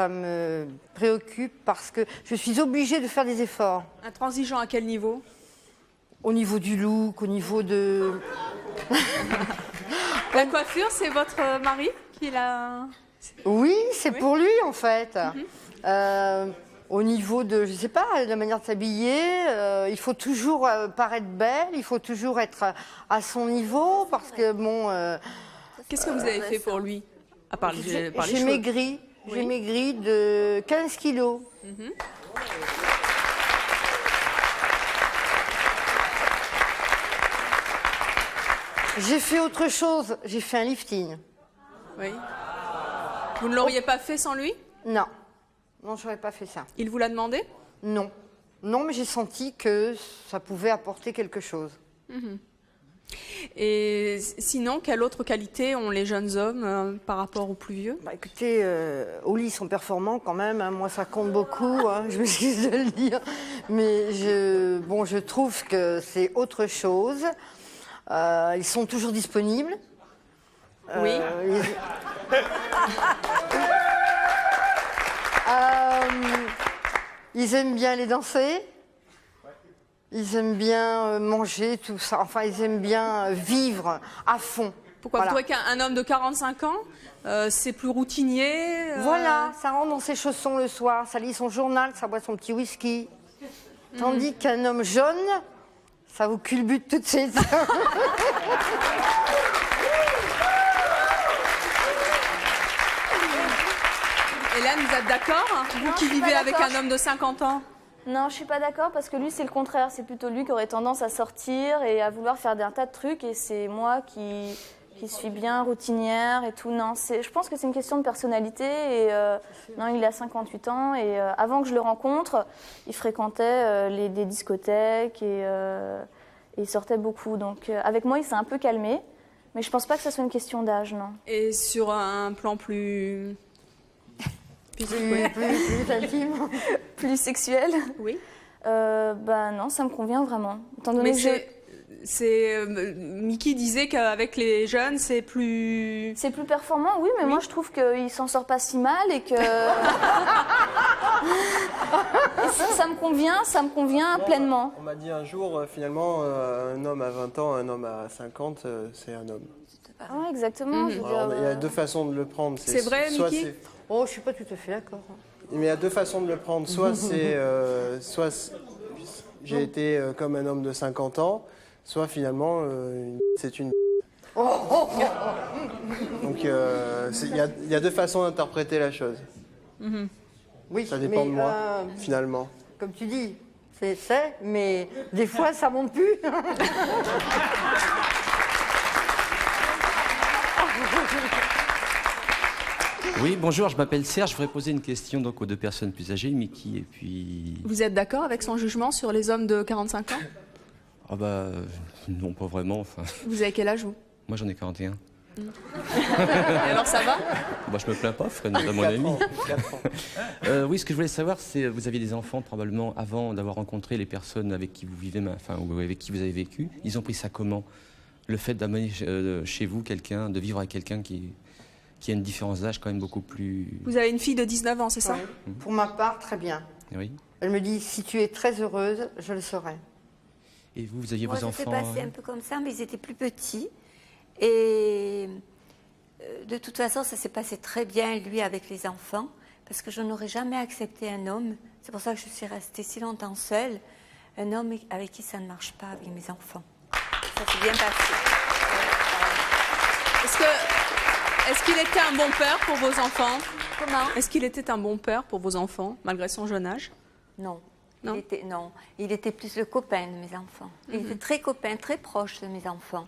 me préoccupe parce que je suis obligée de faire des efforts. Intransigeant à quel niveau? Au niveau du look, au niveau de... La coiffure, c'est votre mari qui l'a... Oui, c'est pour lui en fait. Au niveau de, je sais pas, la manière de s'habiller, il faut toujours paraître belle, il faut toujours être à son niveau parce que bon... Qu'est-ce que vous avez fait pour lui? À part les J'ai maigri, j'ai maigri de 15 kilos. J'ai fait autre chose, j'ai fait un lifting. Oui. Vous ne l'auriez pas fait sans lui? Non. Non, je n'aurais pas fait ça. Il vous l'a demandé? Non. Non, mais j'ai senti que ça pouvait apporter quelque chose. Et sinon, quelle autre qualité ont les jeunes hommes par rapport aux plus vieux? Écoutez, au lit, ils sont performants quand même. Hein. Moi, ça compte beaucoup, hein, je m'excuse de le dire. Mais je trouve que c'est autre chose. Ils sont toujours disponibles. Oui. Ils aiment bien aller danser. Ils aiment bien manger, tout ça. Enfin, ils aiment bien vivre à fond. Pourquoi? Vous trouvez qu'un homme de 45 ans, c'est plus routinier Voilà, ça rentre dans ses chaussons le soir, ça lit son journal, ça boit son petit whisky. Tandis qu'un homme jeune, ça vous culbute tout de suite. Hélène, vous êtes d'accord? Vous qui vivez avec un homme de 50 ans? Non, je suis pas d'accord parce que lui, c'est le contraire. C'est plutôt lui qui aurait tendance à sortir et à vouloir faire un tas de trucs et c'est moi qui suis bien routinière et tout. Non, je pense que c'est une question de personnalité et non, il a 58 ans et avant que je le rencontre, il fréquentait des discothèques et il sortait beaucoup. Donc avec moi, il s'est un peu calmé, mais je pense pas que ça soit une question d'âge, non. Et sur un plan plus... plus intime, plus sexuel. Oui. Non, ça me convient vraiment. Étant donné que Mickey disait qu'avec les jeunes, c'est plus performant, oui, mais moi je trouve qu'il s'en sort pas si mal et que ça me convient pleinement. On m'a dit un jour, finalement, un homme à 20 ans, un homme à 50, c'est un homme. Ouais, exactement. Alors, il y a deux façons de le prendre. C'est vrai, Mickey? Oh, je suis pas tout à fait d'accord. Mais il y a deux façons de le prendre. Soit j'ai été comme un homme de 50 ans, soit finalement c'est une... Donc il y a deux façons d'interpréter la chose. Oui, Ça dépend de mais, moi, finalement. Comme tu dis, mais des fois, ça monte plus. Oui, bonjour, je m'appelle Serge. Je voudrais poser une question donc, aux deux personnes plus âgées, Mickey et puis... Vous êtes d'accord avec son jugement sur les hommes de 45 ans? Ah bah, non, pas vraiment. Enfin, Vous avez quel âge, vous? moi, j'en ai 41. Et alors, ça va? Bah, je me plains pas, Fred, à mon ami. Oui, ce que je voulais savoir, c'est vous aviez des enfants probablement avant d'avoir rencontré les personnes avec qui vous vivez, enfin, ou avec qui vous avez vécu. Ils ont pris ça comment? Le fait d'amener chez vous quelqu'un, de vivre avec quelqu'un qui a une différence d'âge quand même beaucoup plus... Vous avez une fille de 19 ans, c'est ça? Pour ma part, très bien. Oui. Elle me dit, si tu es très heureuse, je le serai. Et vous aviez Moi, vos ça enfants... s'est passé un peu comme ça, mais ils étaient plus petits. Et de toute façon, ça s'est passé très bien, lui, avec les enfants, parce que je n'aurais jamais accepté un homme. C'est pour ça que je suis restée si longtemps seule. Un homme avec qui ça ne marche pas, avec mes enfants. Ça s'est bien passé. Est-ce qu'il était un bon père pour vos enfants? Comment? Est-ce qu'il était un bon père pour vos enfants, malgré son jeune âge? Non. Il était plus le copain de mes enfants. Il était très copain, très proche de mes enfants.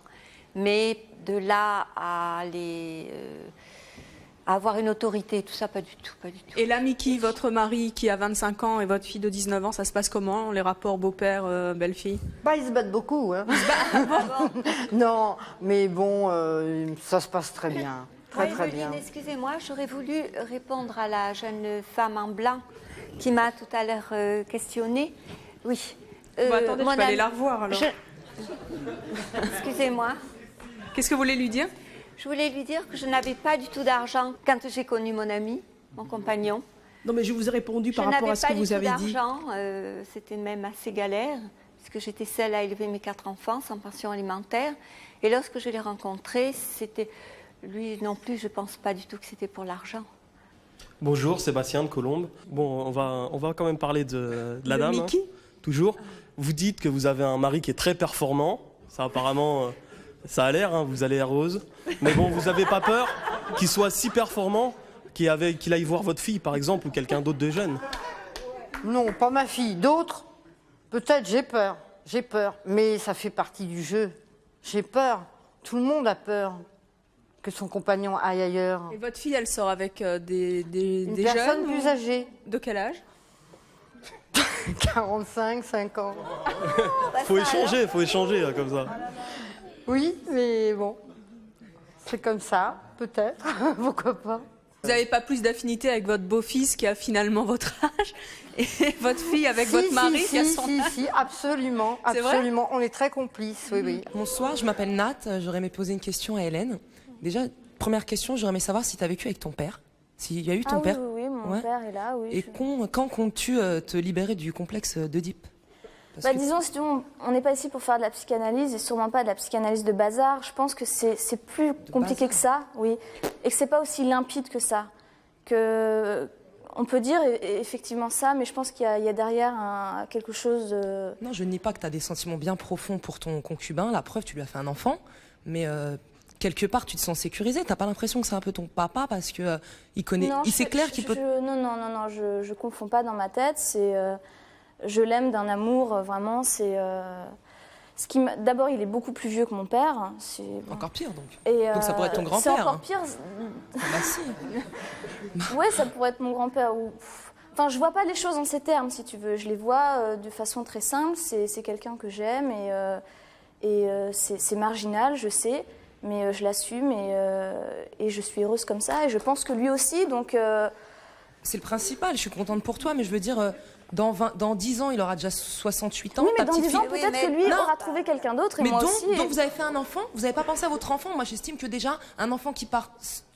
Mais de là à avoir une autorité, tout ça, pas du tout, pas du tout. Et là, Mickey, votre mari qui a 25 ans et votre fille de 19 ans, ça se passe comment, les rapports beau-père, belle-fille? Bah, ils se battent beaucoup. Hein. Non, mais bon, ça se passe très bien. Très, très bien. Excusez-moi, j'aurais voulu répondre à la jeune femme en blanc qui m'a tout à l'heure questionnée. Oui. Attendez, je peux aller la revoir alors. Excusez-moi. Qu'est-ce que vous voulez lui dire? Je voulais lui dire que je n'avais pas du tout d'argent quand j'ai connu mon ami, mon compagnon. Non, mais je vous ai répondu par rapport à ce que vous avez dit. Je n'avais pas du tout d'argent, c'était même assez galère, parce que j'étais seule à élever mes 4 enfants sans pension alimentaire. Et lorsque je l'ai rencontré, c'était... Lui non plus, je ne pense pas du tout que c'était pour l'argent. Bonjour, Sébastien de Colombes. Bon, on va quand même parler de la dame. Mickey, toujours. Vous dites que vous avez un mari qui est très performant. Ça, apparemment, ça a l'air, hein, vous avez l'air heureuse. Mais bon, vous n'avez pas peur qu'il soit si performant qu'il aille voir votre fille, par exemple, ou quelqu'un d'autre de jeune? Non, pas ma fille. D'autres, peut-être, j'ai peur. J'ai peur. Mais ça fait partie du jeu. J'ai peur. Tout le monde a peur que son compagnon aille ailleurs. Et votre fille, elle sort avec des Une jeunes personne plus âgée. De quel âge? 45, 50. Faut échanger comme ça. Oui, mais bon, c'est comme ça, peut-être, pourquoi pas. Vous n'avez pas plus d'affinité avec votre beau-fils qui a finalement votre âge et votre fille avec votre mari qui a son âge? Si, absolument, C'est vrai? absolument. On est très complices, oui, oui. Bonsoir, je m'appelle Nat. J'aurais aimé poser une question à Hélène. Déjà, première question, j'aurais aimé savoir si tu as vécu avec ton père. S'il y a eu ton père. Oui, mon père est là, oui. Et quand comptes-tu te libérer du complexe d'Oedipe? Disons, si tu veux, on n'est pas ici pour faire de la psychanalyse et sûrement pas de la psychanalyse de bazar. Je pense que c'est plus compliqué que ça, oui. Et que c'est pas aussi limpide que ça. On peut dire effectivement ça, mais je pense qu'il y a derrière quelque chose de... Non, je ne nie pas que tu as des sentiments bien profonds pour ton concubin. La preuve, tu lui as fait un enfant. Mais quelque part, tu te sens sécurisé. Tu n'as pas l'impression que c'est un peu ton papa parce que il connaît... Non, c'est clair qu'il peut... Non, je confonds pas dans ma tête. Je l'aime d'un amour, vraiment. D'abord, il est beaucoup plus vieux que mon père. Encore pire, donc. Donc ça pourrait être ton grand-père. C'est encore pire. Si. Ouais, ça pourrait être mon grand-père. Enfin, je vois pas les choses en ces termes, si tu veux. Je les vois de façon très simple. C'est quelqu'un que j'aime et c'est marginal, je sais, mais je l'assume et je suis heureuse comme ça. Et je pense que lui aussi, donc... C'est le principal. Je suis contente pour toi, mais je veux dire... Dans 10 ans, il aura déjà 68 ans. Oui, mais dans 10 ans, peut-être que lui aura trouvé quelqu'un d'autre et moi aussi. Donc vous avez fait un enfant, vous n'avez pas pensé à votre enfant. Moi, j'estime que déjà, un enfant qui part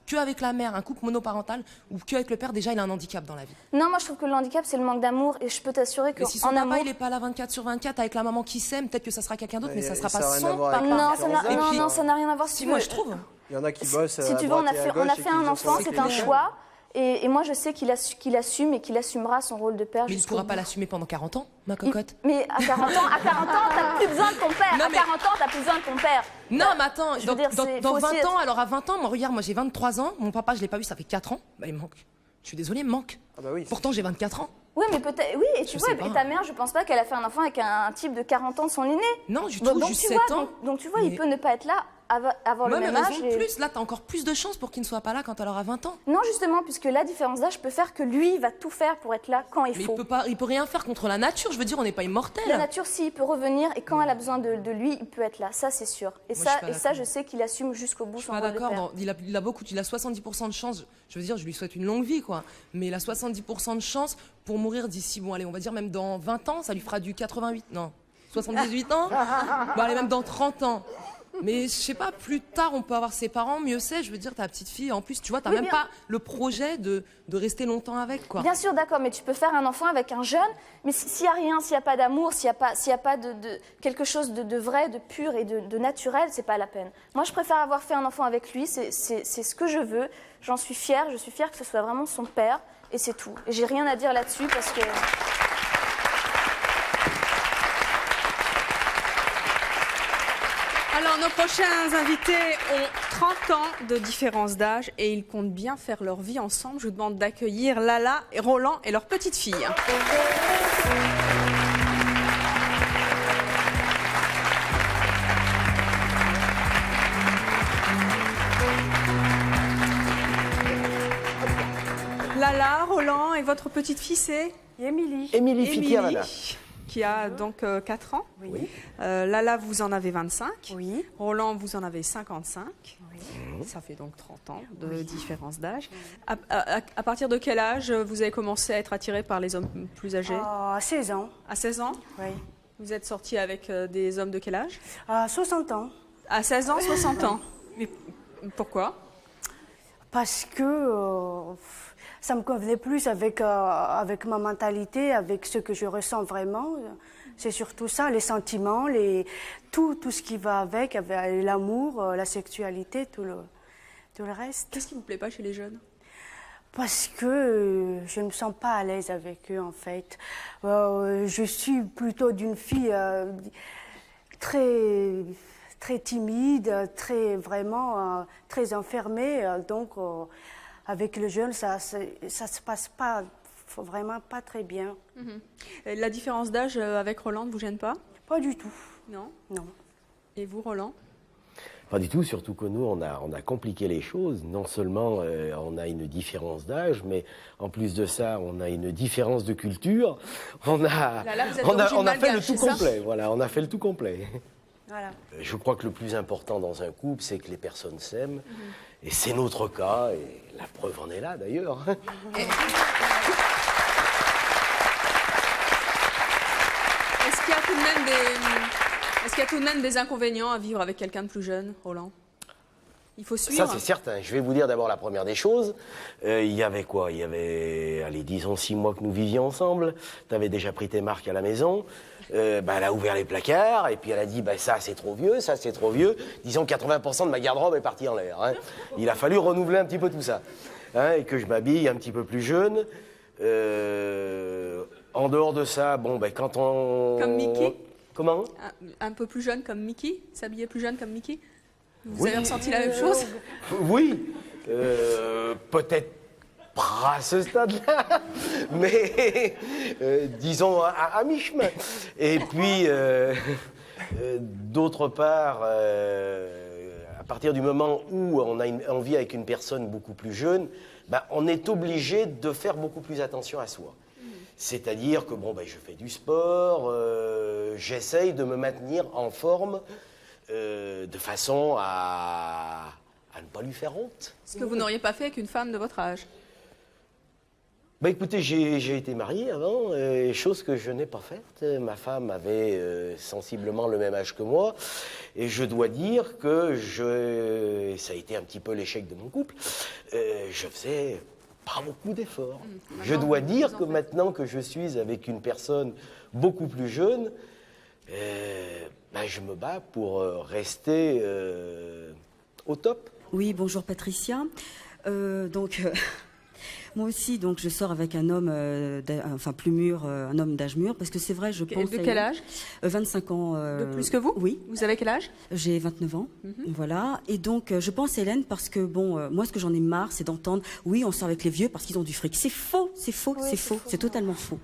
que avec la mère, un couple monoparental, ou que avec le père, déjà, il a un handicap dans la vie. Non, moi, je trouve que le handicap, c'est le manque d'amour. Et je peux t'assurer que si son papa, il n'est pas là 24/24 avec la maman qui s'aime, peut-être que ça sera quelqu'un d'autre, mais ça ne sera pas son papa. Non, ça n'a rien à voir. Si, moi, je trouve. Il y en a qui bossent si tu veux, on a fait un enfant, c'est un choix. Et moi, je sais qu'il assume et qu'il assumera son rôle de père. Mais il ne pourra pas l'assumer pendant 40 ans, ma cocotte. Mais à 40 ans, t'as plus besoin de ton père. Non, à 40 ans, t'as plus besoin de ton père. Non, mais attends, dans 20 ans, alors à 20 ans, moi, regarde, moi j'ai 23 ans, mon papa, je ne l'ai pas vu, ça fait 4 ans. Bah, il me manque. Je suis désolée, manque. Ah bah oui, pourtant, j'ai 24 ans. Oui, mais peut-être. Oui, et tu vois, et ta mère, je pense pas qu'elle a fait un enfant avec un type de 40 ans de son aîné. Non, du tout, donc, juste tu 7 vois, ans. donc tu vois, Mais- il peut ne pas être là, avoir le Ouais, mais même âge. raison de plus. Là, t'as encore plus de chances pour qu'il ne soit pas là quand elle aura 20 ans. Non, justement, puisque la différence d'âge peut faire que lui va tout faire pour être là quand il Mais faut. il peut rien faire contre la nature. Je veux dire, on n'est pas immortel. La nature, s'il peut revenir et quand elle a besoin de lui, il peut être là. Ça, c'est sûr. Et, Moi, ça, je suis pas je sais qu'il assume jusqu'au bout Je suis son pas rôle de d'accord. père. Il a 70% de chance. Je veux dire, je lui souhaite une longue vie, quoi. Mais il a 70% de chance pour mourir d'ici, bon, allez, on va dire même dans 20 ans, ça lui fera du 88, non, 78 ans. Bon, allez, même dans 30 ans. Mais je sais pas, plus tard, on peut avoir ses parents, mieux c'est. Je veux dire, ta petite fille, en plus, tu vois, t'as Oui, même bien. pas le projet de rester longtemps avec, quoi. Bien sûr, d'accord, mais tu peux faire un enfant avec un jeune, mais s'il n'y a rien, s'il n'y a pas d'amour, s'il n'y a pas de quelque chose de vrai, de pur et de naturel, c'est pas la peine. Moi, je préfère avoir fait un enfant avec lui, c'est ce que je veux, j'en suis fière, je suis fière que ce soit vraiment son père, et c'est tout. Et j'ai rien à dire là-dessus parce que... Alors, nos prochains invités ont 30 ans de différence d'âge et ils comptent bien faire leur vie ensemble. Je vous demande d'accueillir Lala et Roland et leur petite fille. Lala, Roland et votre petite fille, c'est Émilie. Émilie Fitiavana. Qui a donc 4 ans. Oui. Lala, vous en avez 25. Oui. Roland, vous en avez 55. Oui. Ça fait donc 30 ans de différence d'âge. À partir de quel âge vous avez commencé à être attiré par les hommes plus âgés? À 16 ans. À 16 ans? Oui. Vous êtes sorti avec des hommes de quel âge? À 60 ans. À 16 ans, 60 ans. Mais pourquoi? Parce que ça me convenait plus avec ma mentalité, avec ce que je ressens vraiment. C'est surtout ça, les sentiments, tout ce qui va avec l'amour, la sexualité, tout le reste. Qu'est-ce qui ne vous plaît pas chez les jeunes? Parce que je ne me sens pas à l'aise avec eux, en fait. Je suis plutôt d'une fille très timide, très enfermée. Donc, avec le jeune, ça se passe pas, vraiment pas très bien. La différence d'âge avec Roland ne vous gêne pas? Pas du tout. Non? Non. Et vous, Roland? Pas du tout, surtout que nous, on a compliqué les choses. Non seulement on a une différence d'âge, mais en plus de ça, on a une différence de culture. On a fait le tout complet. Voilà, on a fait le tout complet. Voilà. Je crois que le plus important dans un couple, c'est que les personnes s'aiment. Et c'est notre cas, et la preuve en est là d'ailleurs. Est-ce qu'il y a tout de même des inconvénients à vivre avec quelqu'un de plus jeune, Roland? Il faut suivre. Ça, c'est certain. Je vais vous dire d'abord la première des choses. Il y avait quoi? Il y avait, allez, disons 6 mois que nous vivions ensemble. Tu avais déjà pris tes marques à la maison. Elle a ouvert les placards et puis elle a dit ça c'est trop vieux, ça c'est trop vieux. Disons 80% de ma garde-robe est partie en l'air. Il a fallu renouveler un petit peu tout ça. Et que je m'habille un petit peu plus jeune. En dehors de ça, quand on... Comme Mickey? Comment? Un peu plus jeune comme Mickey? S'habiller plus jeune comme Mickey? Vous avez ressenti la même chose? Oui. Peut-être pas à ce stade-là, mais disons à mi-chemin. Et puis, d'autre part, à partir du moment où on vit avec une personne beaucoup plus jeune, on est obligé de faire beaucoup plus attention à soi. C'est-à-dire que je fais du sport, j'essaye de me maintenir en forme de façon à ne pas lui faire honte. Ce que vous n'auriez pas fait avec une femme de votre âge? Écoutez, j'ai été marié avant, chose que je n'ai pas faite. Ma femme avait sensiblement le même âge que moi. Et je dois dire que ça a été un petit peu l'échec de mon couple. Je faisais pas beaucoup d'efforts. Je dois dire que maintenant que je suis avec une personne beaucoup plus jeune, je me bats pour rester au top. Oui, bonjour Patricia. Moi aussi, donc, je sors avec un homme, plus mûr, un homme d'âge mûr, parce que c'est vrai, je pense... De quel âge 25 ans. De plus que vous? Oui. Vous avez quel âge? J'ai 29 ans, voilà. Et donc, je pense, Hélène, parce que, moi, ce que j'en ai marre, c'est d'entendre, oui, on sort avec les vieux parce qu'ils ont du fric. C'est faux, c'est faux, Oui, c'est faux, c'est totalement faux.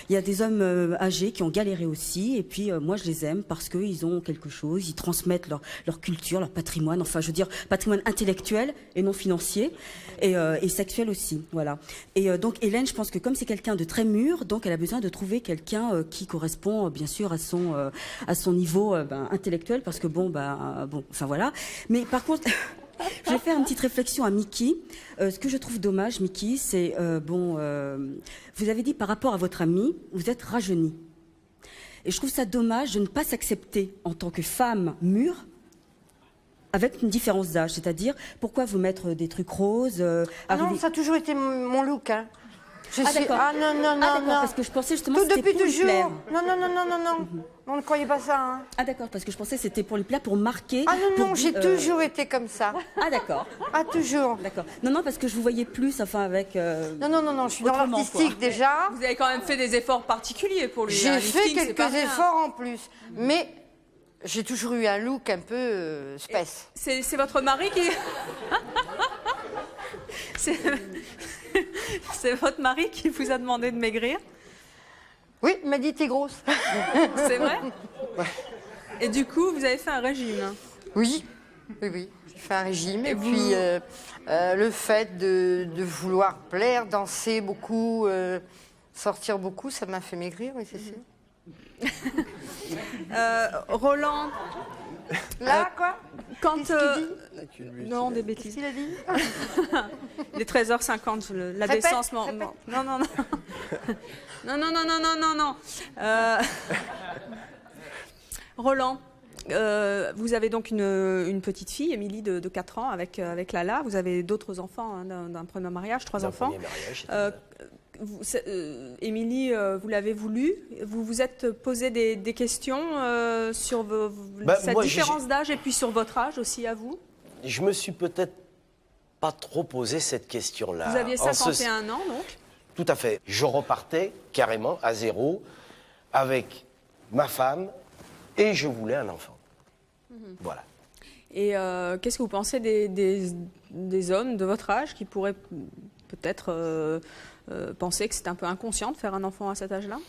Il y a des hommes âgés qui ont galéré aussi, et puis, moi, je les aime parce qu'ils ont quelque chose, ils transmettent leur culture, leur patrimoine, enfin, je veux dire, patrimoine intellectuel et non financier, et sexuel aussi, voilà. Et donc, Hélène, je pense que comme c'est quelqu'un de très mûr, donc elle a besoin de trouver quelqu'un qui correspond, bien sûr, à son niveau intellectuel, parce que enfin voilà. Mais par contre, je vais faire une petite réflexion à Mickey. Ce que je trouve dommage, Mickey, c'est vous avez dit par rapport à votre ami, vous êtes rajeuni. Et je trouve ça dommage de ne pas s'accepter en tant que femme mûre, avec une différence d'âge, c'est-à-dire pourquoi vous mettre des trucs roses Non, ça a toujours été mon look. Hein. D'accord. Ah non, non, non, non. Parce que je pensais justement Tout que c'était depuis pour lui toujours. plaire. Non, non, non, non, non, non. On ne croyait pas ça. Hein. Ah d'accord, parce que je pensais que c'était pour lui plaire, pour marquer. Ah non, non, pour j'ai toujours été comme ça. Ah d'accord. Ah toujours. D'accord. Non, non, parce que je vous voyais plus, enfin avec... Non, non, non, non, je suis dans autrement, l'artistique quoi. déjà. Vous avez quand même fait des efforts particuliers pour lui. J'ai fait lifting, c'est pas quelques rien. efforts en plus. Mais j'ai toujours eu un look un peu space. C'est votre mari qui... C'est votre mari qui vous a demandé de maigrir? Oui, il m'a dit t'es grosse. C'est vrai? Et du coup, vous avez fait un régime? Oui, oui, oui. J'ai fait un régime. Et puis, le fait de vouloir plaire, danser beaucoup, sortir beaucoup, ça m'a fait maigrir, oui, c'est sûr. Roland. Là, quoi? Quand. Qu'est-ce qu'il dit? Non, des bêtises. Qu'est-ce qu'il a dit? Il est 13h50, la Répète, décence. répète. Non, non, non. Non, non, non, non, non, non, non. Roland, vous avez donc une petite fille, Émilie, de 4 ans, avec Lala. Vous avez d'autres enfants hein, d'un premier mariage, 3 enfants. Premier mariage, Émilie, vous l'avez voulu. Vous vous êtes posé des questions sur cette moi, différence d'âge et puis sur votre âge aussi à vous? Je me suis peut-être pas trop posé cette question-là. Vous aviez 51 ans, donc? Tout à fait. Je repartais carrément à zéro avec ma femme et je voulais un enfant. Voilà. Et qu'est-ce que vous pensez des hommes de votre âge qui pourraient peut-être penser que c'est un peu inconscient de faire un enfant à cet âge-là?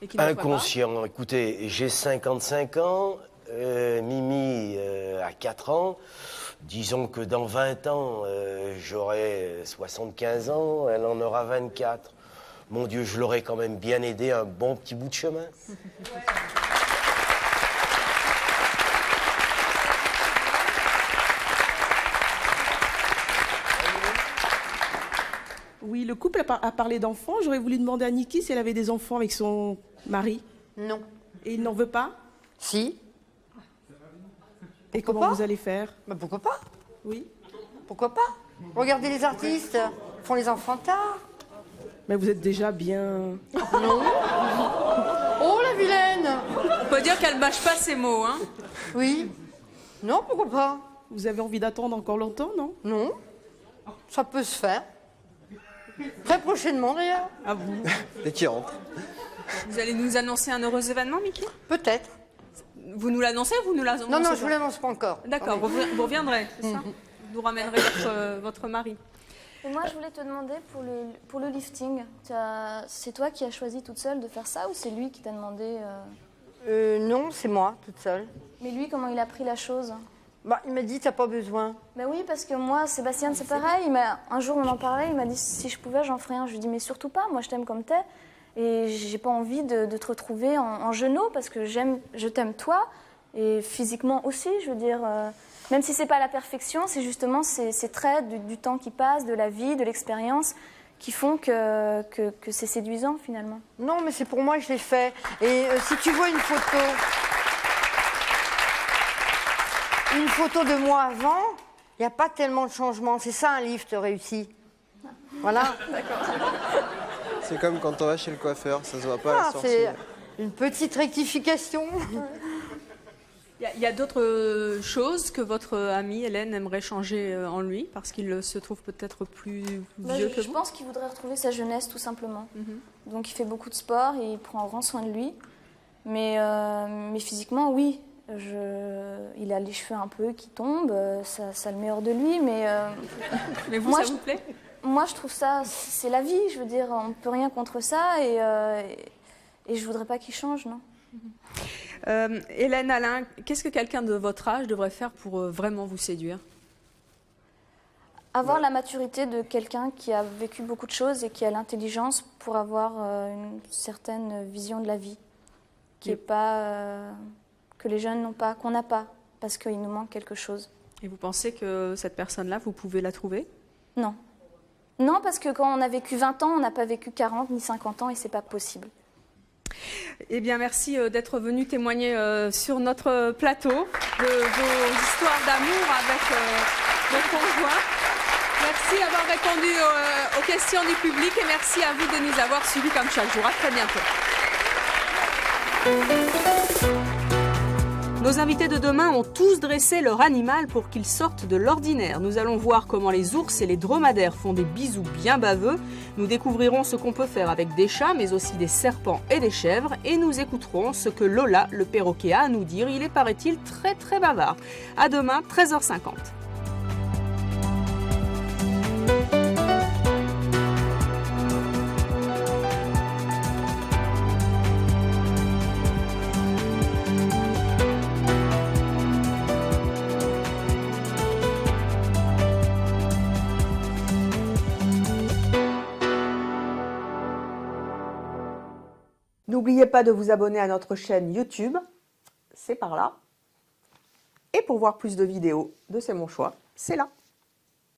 Et qui ne le ferait pas? Inconscient. Écoutez, j'ai 55 ans, Mimi a 4 ans. Disons que dans 20 ans, j'aurai 75 ans, elle en aura 24. Mon Dieu, je l'aurais quand même bien aidé un bon petit bout de chemin. Oui, le couple a parlé d'enfants. J'aurais voulu demander à Niki si elle avait des enfants avec son mari. Non. Et il n'en veut pas? Si. Et Pourquoi comment pas vous allez faire? Bah, pourquoi pas? Oui. Pourquoi pas? Regardez les artistes, font les enfants tard. Mais vous êtes déjà bien... Non. Oh, la vilaine! On peut dire qu'elle mâche pas ses mots, hein? Oui. Non, pourquoi pas? Vous avez envie d'attendre encore longtemps, non? Non. Ça peut se faire. Très prochainement, d'ailleurs. Ah bon? Dès qu'il rentre. Vous allez nous annoncer un heureux événement, Mickey? Peut-être. Vous nous l'annoncez ou vous nous l'annoncez? Non, non, je vous l'annonce pas encore. D'accord, vous reviendrez, c'est ça? Vous ramènerez votre mari. Et moi, je voulais te demander pour le lifting, c'est toi qui as choisi toute seule de faire ça ou c'est lui qui t'a demandé Non, c'est moi, toute seule. Mais lui, comment il a pris la chose? Bah, il m'a dit, t'as pas besoin. Ben oui, parce que moi, Sébastien, c'est pareil. Un jour, on en parlait, il m'a dit, si je pouvais, j'en ferais un. Je lui ai dit, mais surtout pas, moi, je t'aime comme t'es. Et j'ai pas envie de te retrouver en genoux, parce que je t'aime toi, et physiquement aussi, je veux dire... Même si c'est pas la perfection, c'est justement ces traits du temps qui passe, de la vie, de l'expérience, qui font que c'est séduisant finalement. Non, mais c'est pour moi que je l'ai fait. Et si tu vois une photo de moi avant, il n'y a pas tellement de changement. C'est ça un lift réussi. Voilà. C'est comme quand on va chez le coiffeur, ça se voit pas à la sortie. C'est une petite rectification. Il y a d'autres choses que votre amie Hélène aimerait changer en lui, parce qu'il se trouve peut-être plus vieux que Je vous. pense qu'il voudrait retrouver sa jeunesse, tout simplement. Donc il fait beaucoup de sport et il prend grand soin de lui. Mais physiquement, oui. Il a les cheveux un peu qui tombent, ça le met hors de lui, mais... Mais vous, ça vous plaît? Moi, je trouve ça... C'est la vie, je veux dire, on ne peut rien contre ça et je ne voudrais pas qu'il change, non. Hélène, Alain, qu'est-ce que quelqu'un de votre âge devrait faire pour vraiment vous séduire? Avoir la maturité de quelqu'un qui a vécu beaucoup de choses et qui a l'intelligence pour avoir une certaine vision de la vie, qui est pas... que les jeunes n'ont pas, qu'on n'a pas, parce qu'il nous manque quelque chose. Et vous pensez que cette personne-là, vous pouvez la trouver? Non. Non, parce que quand on a vécu 20 ans, on n'a pas vécu 40 ni 50 ans et c'est pas possible. Eh bien, merci d'être venu témoigner sur notre plateau de vos histoires d'amour avec votre conjoint. Merci d'avoir répondu aux questions du public et merci à vous de nous avoir suivis comme chaque jour. À très bientôt. Nos invités de demain ont tous dressé leur animal pour qu'ils sortent de l'ordinaire. Nous allons voir comment les ours et les dromadaires font des bisous bien baveux. Nous découvrirons ce qu'on peut faire avec des chats, mais aussi des serpents et des chèvres. Et nous écouterons ce que Lola, le perroquet, a à nous dire. Il est, paraît-il, très très bavard. À demain, 13h50. N'oubliez pas de vous abonner à notre chaîne YouTube, c'est par là. Et pour voir plus de vidéos de C'est mon choix, c'est là.